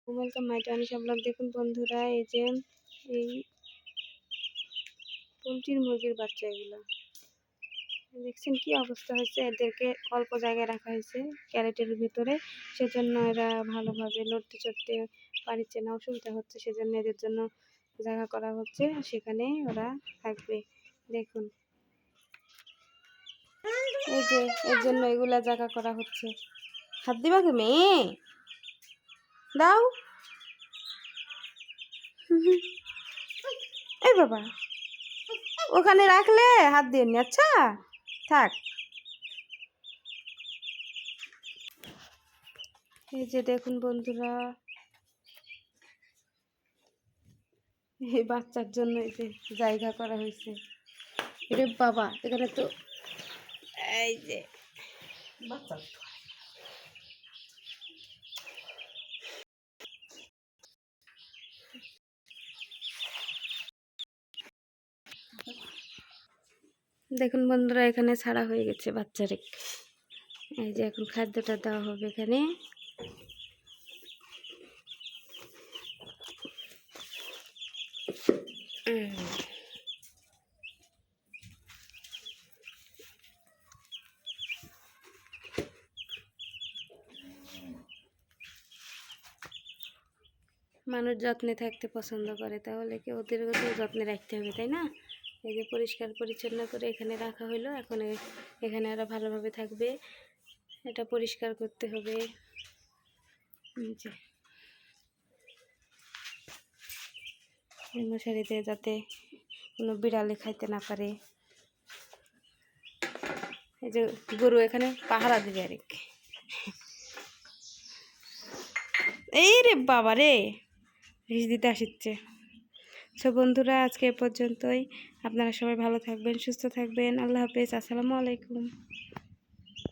Welcome my টানিশা blog. দেখুন বন্ধুরা, এই যে এই পোলট্রির মুরগির বাচ্চা, এগুলো দেখছেন কি অবস্থা হয়েছে। এদেরকে অল্প জায়গায় রাখা হয়েছে ক্যারেটের ভিতরে, সেজন্য এরা ভালোভাবে লড়তে চড়তে পারছে না, অসুবিধা হচ্ছে। সেজন্য এদের জন্য জায়গা করা হচ্ছে, সেখানে ওরা থাকবে। দেখুন, এই যে এর জন্য এগুলা জায়গা করা হচ্ছে। হাত দিবা তুমি, দাও। এই বাবা, ওখানে রাখলে হাত দিয়ে নি। আচ্ছা থাক। এই যে দেখুন বন্ধুরা, এই বাচ্চার জন্য এই যে জায়গা করা হয়েছে। রে বাবা, এখানে তো এই যে বাচ্চা, দেখুন বন্ধুরা, এখানে ছাড়া হয়ে গেছে বাচ্চারে। এই যে এখন খাদ্যটা দেওয়া হবে এখানে। মানুষ যত্নে থাকতে পছন্দ করে, তাহলে কি ওদেরও তো যত্নে রাখতে হবে, তাই না? এই যে পরিষ্কার পরিচ্ছন্ন করে এখানে রাখা হলো। এখন এখানে ওরা ভালোভাবে থাকবে, এটা পরিষ্কার করতে হবে। যে মশারিতে যাতে কোনো বিড়ালে খাইতে না পারে। এই যে গরু এখানে পাহারা দিবে আরেক। এই রে বাবা রে, ভিজ দিতে আসছে। সব বন্ধুরা, আজকে এ পর্যন্তই। আপনারা সবাই ভালো থাকবেন, সুস্থ থাকবেন। আল্লাহ হাফেজ, আসসালামু আলাইকুম।